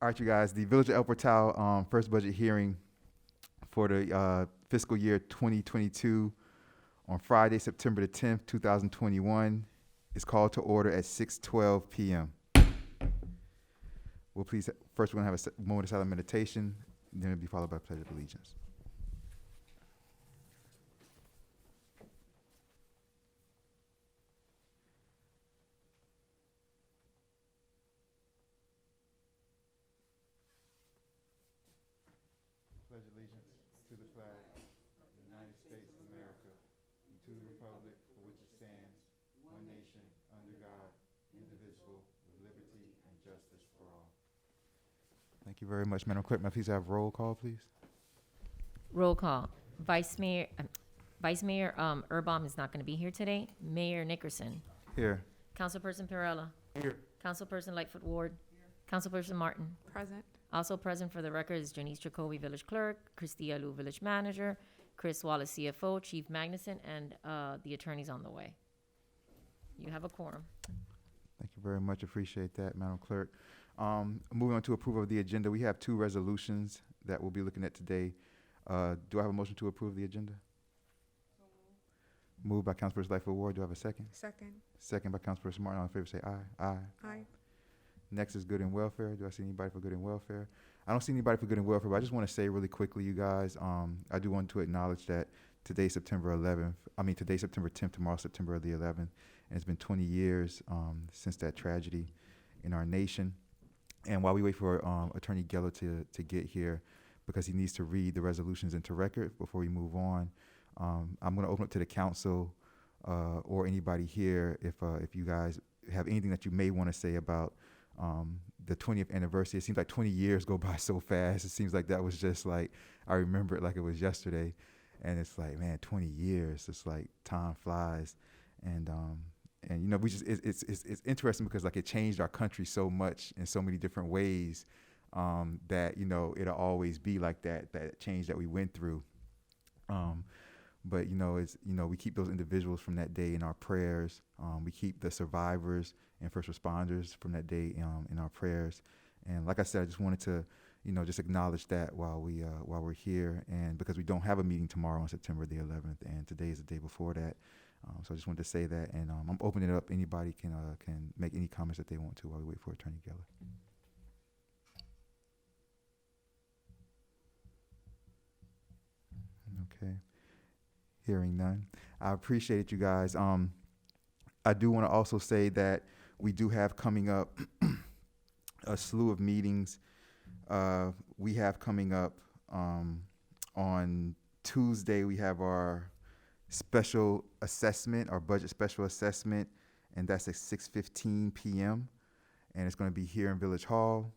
All right, you guys. The Village of El Portal first budget hearing for the fiscal year 2022 on Friday, September the 10th, 2021 is called to order at 6:12 p.m. We'll please, first we're going to have a moment of silent meditation, then it'll be followed by a pledge of allegiance. Pledge allegiance to the flag of the United States of America and to the republic for which it stands, one nation, under God, indivisible, with liberty and justice for all. Thank you very much, Madam Clerk. May I please have roll call, please? Roll call. Vice Mayor Urbom is not going to be here today. Mayor Nickerson. Here. Councilperson Perella. Here. Councilperson Lightfoot Ward. Councilperson Martin. Present. Also present for the record is Janice Jacoby, Village Clerk, Christy Alou, Village Manager, Chris Wallace, CFO, Chief Magnuson, and the attorney's on the way. You have a quorum. Thank you very much. Appreciate that, Madam Clerk. Moving on to approval of the agenda, we have two resolutions that we'll be looking at today. Do I have a motion to approve the agenda? Moved by Councilperson Lightfoot Ward. Do I have a second? Second. Second by Councilperson Martin. All in favor say aye. Aye. Aye. Next is good and welfare. Do I see anybody for good and welfare? I don't see anybody for good and welfare, but I just want to say really quickly, you guys, I do want to acknowledge that today's September 10th, tomorrow September the 11th, and it's been 20 years since that tragedy in our nation. And while we wait for Attorney Geller to get here, because he needs to read the resolutions into record before we move on, I'm going to open up to the council or anybody here if you guys have anything that you may want to say about the 20th anniversary. It seems like 20 years go by so fast. It seems like that was just like, I remember it like it was yesterday. And it's like, man, 20 years, it's like time flies. And you know, it's interesting because like it changed our country so much in so many different ways that, you know, it'll always be like that change that we went through. But, you know, we keep those individuals from that day in our prayers. We keep the survivors and first responders from that day in our prayers. And like I said, I just wanted to, you know, just acknowledge that while we're here, and because we don't have a meeting tomorrow on September the 11th, and today is the day before that. So I just wanted to say that, and I'm opening it up. Anybody can make any comments that they want to while we wait for Attorney Geller. Okay. Hearing none. I appreciate it, you guys. I do want to also say that we do have coming up a slew of meetings. We have coming up on Tuesday, we have our special assessment, our budget special assessment, and that's at 6:15 p.m. and it's going to be here in Village Hall.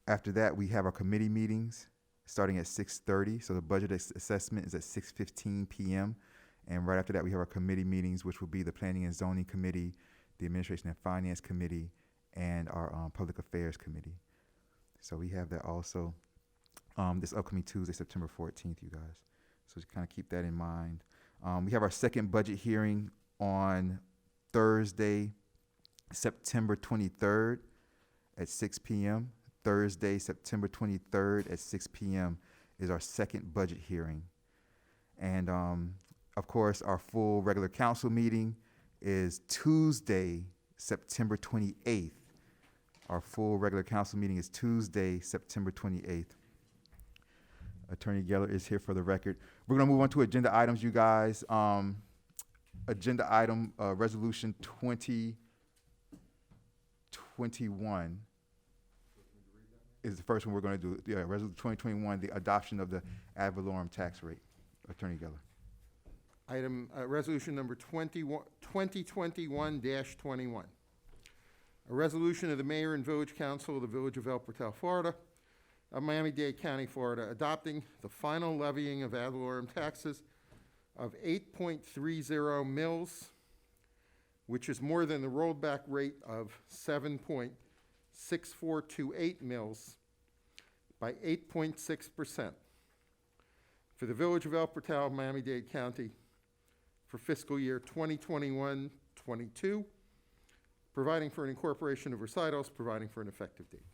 After that, we have our committee meetings starting at 6:30. So the budget assessment is at 6:15 p.m. And right after that, we have our committee meetings, which will be the Planning and Zoning Committee, the Administration and Finance Committee, and our Public Affairs Committee. So we have that also this upcoming Tuesday, September 14th, you guys. So just kind of keep that in mind. We have our second budget hearing on Thursday, September 23rd at 6 p.m. Thursday, September 23rd at 6 p.m. is our second budget hearing. And of course, our full regular council meeting is Tuesday, September 28th. Our full regular council meeting is Tuesday, September 28th. Attorney Geller is here for the record. We're going to move on to agenda items, you guys. Agenda item resolution 2021 is the first one we're going to do. Yeah, resolution 2021, the adoption of the ad valorem tax rate. Attorney Geller. Item, resolution number 2021-21. A resolution of the Mayor and Village Council of the Village of El Portal, Florida, of Miami-Dade County, Florida, adopting the final levying of ad valorem taxes of 8.30 mils, which is more than the rolled back rate of 7.6428 mils by 8.6% for the Village of El Portal, Miami-Dade County, for fiscal year 2021-22, providing for an incorporation of recitals, providing for an effective date.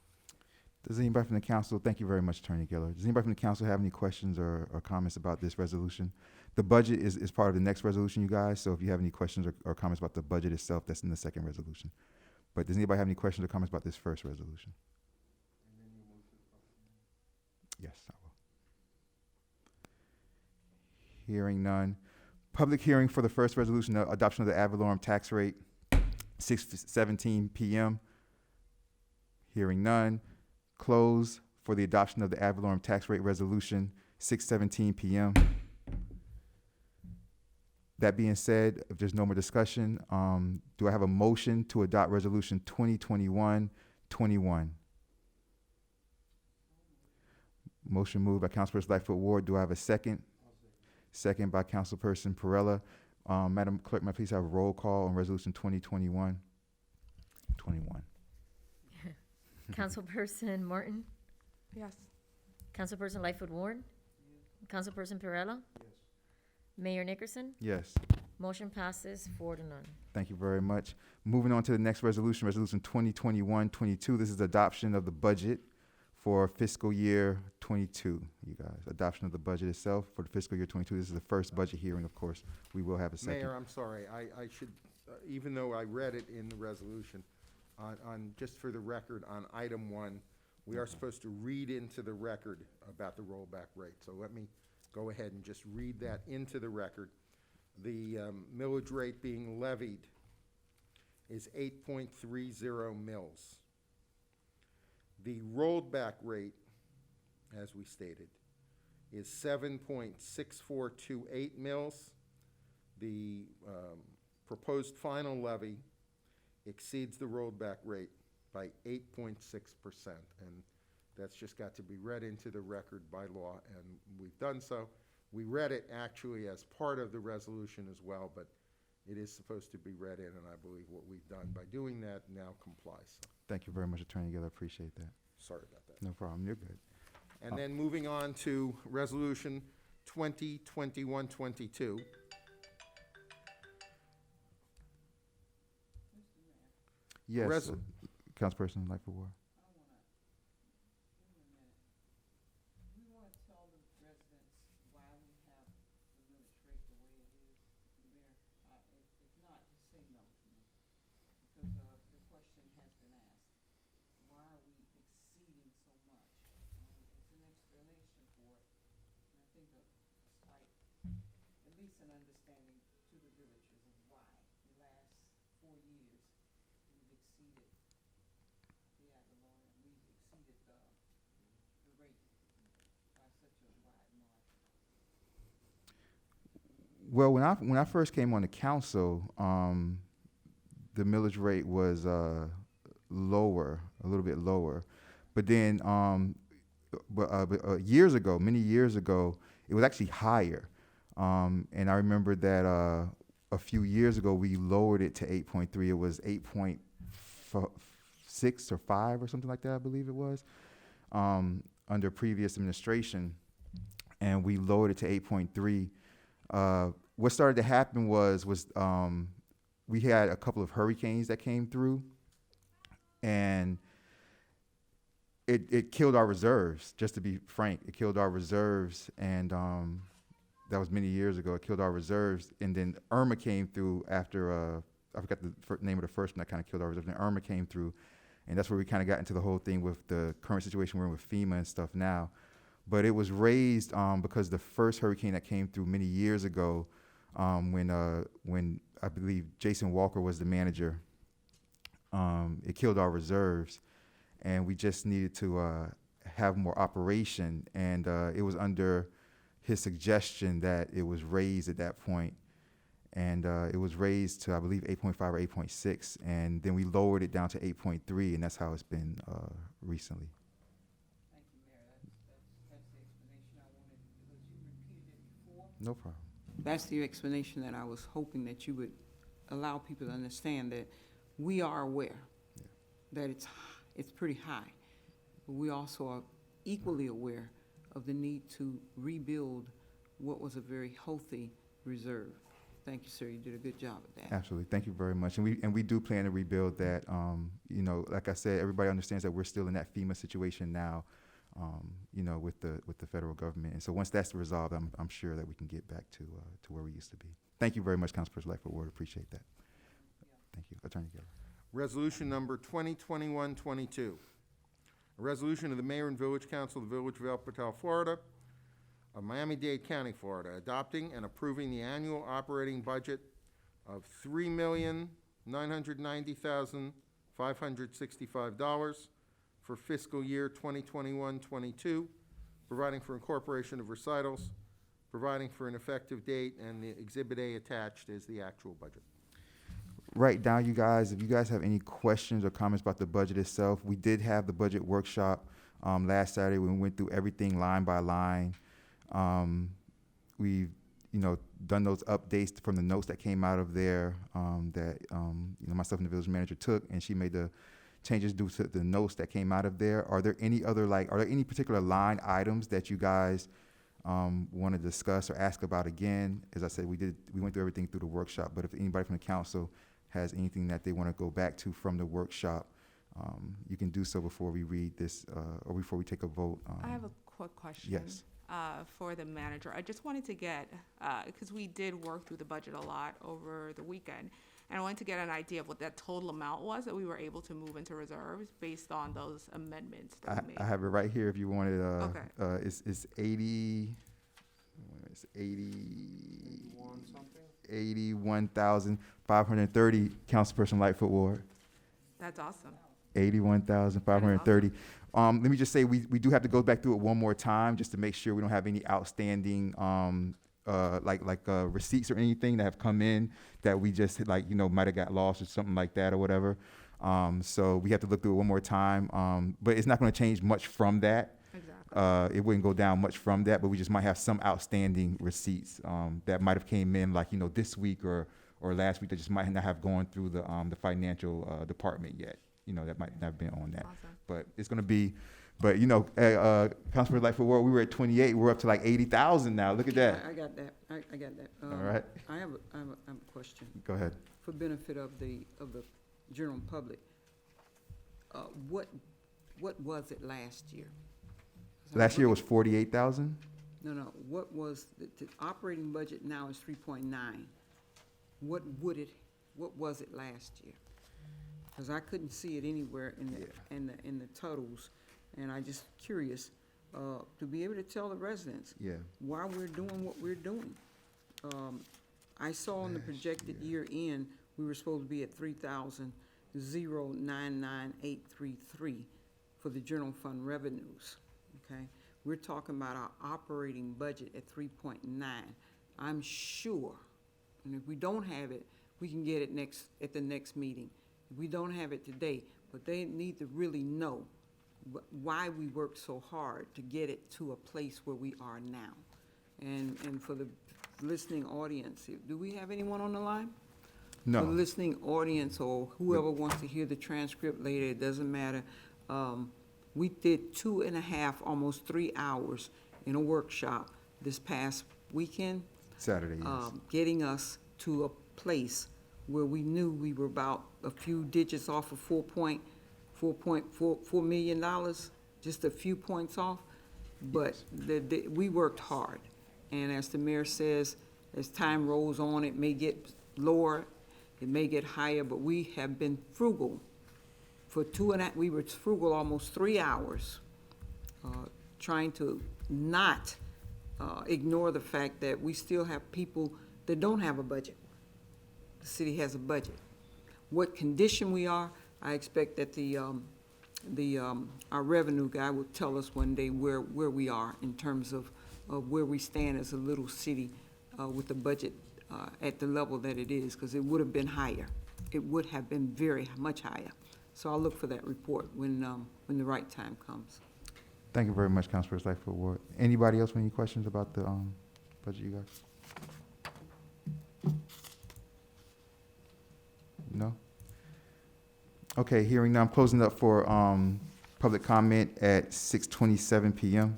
Does anybody from the council, thank you very much, Attorney Geller. Does anybody from the council have any questions or comments about this resolution? The budget is part of the next resolution, you guys, so if you have any questions or comments about the budget itself, that's in the second resolution. But does anybody have any questions or comments about this first resolution? Yes, I will. Hearing none. Public hearing for the first resolution, adoption of the ad valorem tax rate, 6:17 p.m. Hearing none. Close for the adoption of the ad valorem tax rate resolution, 6:17 p.m. That being said, if there's no more discussion, do I have a motion to adopt resolution 2021-21? Motion moved by Councilperson Lightfoot Ward. Do I have a second? Second by Councilperson Perrella. Madam Clerk, may I please have a roll call on resolution 2021-21? Councilperson Martin? Yes. Councilperson Lightfoot Ward? Councilperson Perrella? Mayor Nickerson? Yes. Motion passes 4-0. Thank you very much. Moving on to the next resolution, resolution 2021-22. This is adoption of the budget for fiscal year 22, you guys. Adoption of the budget itself for the fiscal year 22. This is the first budget hearing, of course. We will have a second. Mayor, I'm sorry, I should, even though I read it in the resolution, just for the record, on item 1, we are supposed to read into the record about the rollback rate. So let me go ahead and just read that into the record. The millage rate being levied is 8.30 mils. The rolled back rate, as we stated, is 7.6428 mils. The proposed final levy exceeds the rolled back rate by 8.6%. And that's just got to be read into the record by law, and we've done so. We read it actually as part of the resolution as well, but it is supposed to be read in, and I believe what we've done by doing that now complies. So, Thank you very much, Attorney Geller. Appreciate that. sorry about that. No problem. You're good. And then moving on to Resolution 2021-22. Yes, Res- Councilperson Lightfoot Ward. We want to tell the residents why we have the millage rate the way it is, Mayor. If not, just say no to me, because the question has been asked. Why are we exceeding so much? It's an explanation for it, and I think a slight, at least an understanding to the villagers of why the last 4 years we've exceeded the ad valorem, we've exceeded the rate by such a wide margin. Well, when I first came on the council, the millage rate was lower, a little bit lower, but then years ago, many years ago, it was actually higher, and I remember that a few years ago we lowered it to 8.3. It was 8.6 or 5 or something like that, I believe it was, under previous administration, and we lowered it to 8.3. What started to happen was we had a couple of hurricanes that came through, and it killed our reserves. Just to be frank, it killed our reserves, and that was many years ago. It killed our reserves, and then Irma came through after. I forgot the name of the first one that kind of killed our reserves. And Irma came through, and that's where we kind of got into the whole thing with the current situation we're in with FEMA and stuff now. But it was raised because the first hurricane that came through many years ago, when I believe Jason Walker was the manager, it killed our reserves, and we just needed to have more operation. And it was under his suggestion that it was raised at that point, and it was raised to, I believe, 8.5 or 8.6, and then we lowered it down to 8.3, and that's how it's been recently. Thank you, Mayor. That's the explanation I wanted, because you repeated it before. No problem. That's the explanation that I was hoping that you would allow people to understand, that we are aware that it's pretty high, but we also are equally aware of the need to rebuild what was a very healthy reserve. thank you, sir. You did a good job at that. Absolutely. Thank you very much. And we do plan to rebuild that. You know, like I said, everybody understands that we're still in that FEMA situation now, you know, with the federal government. And so once that's resolved, I'm sure that we can get back to where we used to be. Thank you very much, Councilperson Lightfoot Ward. Appreciate that. Thank you. Attorney Geller. Resolution number 2021-22. A resolution of the Mayor and Village Council of the Village of El Patel, Florida, of Miami-Dade County, Florida, adopting and approving the annual operating budget of $3,990,565 for fiscal year 2021-22, providing for incorporation of recitals, providing for an effective date, and the Exhibit A attached is the actual budget. Write down, you guys, if you guys have any questions or comments about the budget itself. We did have the budget workshop last Saturday when we went through everything line by line. We've, you know, done those updates from the notes that came out of there that, you know, myself and the village manager took, and she made the changes due to the notes that came out of there. Are there any other, are there any particular line items that you guys want to discuss or ask about again? As I said, we went through everything through the workshop, but if anybody from the council has anything that they want to go back to from the workshop, you can do so before we read this or before we take a vote. I have a quick question. Yes. For the manager. I just wanted to get, because we did work through the budget a lot over the weekend, and I wanted to get an idea of what that total amount was that we were able to move into reserves based on those amendments that we made. I have it right here if you wanted. Okay. It's 80. It's 81,530. Councilperson Lightfoot Ward. That's awesome. 81,530. Let me just say, we do have to go back through it one more time just to make sure we don't have any outstanding, receipts or anything that have come in that we just might have got lost or something like that or whatever. So we have to look through it one more time. But it's not going to change much from that. Exactly. It wouldn't go down much from that, but we just might have some outstanding receipts that might have came in this week or last week that just might not have gone through the financial department yet. That might not have been on that. Awesome. But it's going to be, Councilman Lightfoot Ward, we were at 28, we're up to 80,000 now. Look at that. I got that. I got that. All right, I have a question go ahead. for benefit of the general public. What was it last year? 'Cause I'm Last year was looking- 48,000? No, what was, the operating budget now is 3.9. What was it last year? Because I couldn't see it anywhere in the totals, and I just curious, to be able to tell the residents Yeah. why we're doing what we're doing. I saw on the projected year end, we were supposed to be at 3,099,833 for the general fund revenues, okay? We're talking about our operating budget at 3.9. I'm sure, and if we don't have it, we can get it at the next meeting. If we don't have it today, but they need to really know why we worked so hard to get it to a place where we are now. And for the listening audience, do we have anyone on the line? For the No. listening audience or whoever wants to hear the transcript later, it doesn't matter. We did 2.5, almost 3 hours in a workshop this past weekend, Saturday, yes. getting us to a place where we knew we were about a few digits off of $4.4 million, just a few points off. But we worked hard. And as the mayor says, as time rolls on, it may get lower, it may get higher, but we have been frugal. We were frugal almost 3 hours, trying to not ignore the fact that we still have people that don't have a budget. The city has a budget. What condition we are, I expect that our revenue guy will tell us one day where we are in terms of where we stand as a little city with the budget at the level that it is, because it would have been higher. It would have been very much higher. So I'll look for that report when the right time comes. Thank you very much, Councilperson Lightfoot Ward. Anybody else with any questions about the budget, you guys? No? Okay, hearing none, I'm closing up for public comment at 6:27 PM.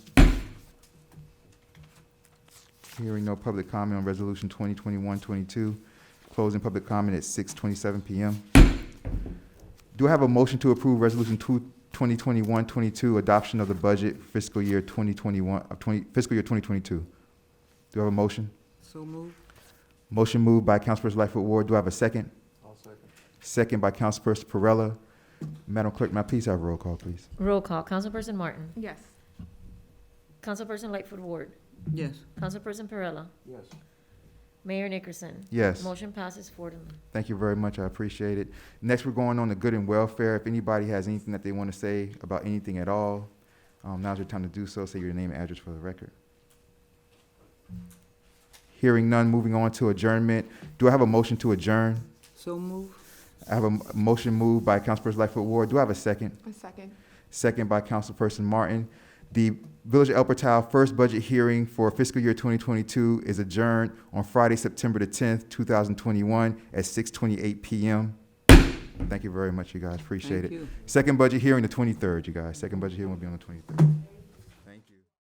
Hearing no public comment on Resolution 2021-22. Closing public comment at 6:27 PM. Do I have a motion to approve Resolution 2021-22, adoption of the budget fiscal year 2022? Do I have a motion? So moved. Motion moved by Councilperson Lightfoot Ward. Do I have a second? I'll second. Second by Councilperson Perrella. Madam Clerk, may I please have a roll call, please? Roll call. Councilperson Martin. Yes. Councilperson Lightfoot Ward. Yes. Councilperson Perrella. Yes. Mayor Nickerson. Yes. Motion passes 4-0. Thank you very much. I appreciate it. Next, we're going on to good and welfare. If anybody has anything that they want to say about anything at all, now's your time to do so. Say your name and address for the record. Hearing none, moving on to adjournment. Do I have a motion to adjourn? So moved. I have a motion moved by Councilperson Lightfoot Ward. Do I have a second? A second. Second by Councilperson Martin. The Village of El Portal first budget hearing for fiscal year 2022 is adjourned on Friday, September the 10th, 2021 at 6:28 PM. Thank you very much, you guys. Appreciate it. Thank you. Second budget hearing, the 23rd, you guys. Second budget hearing will be on the 23rd.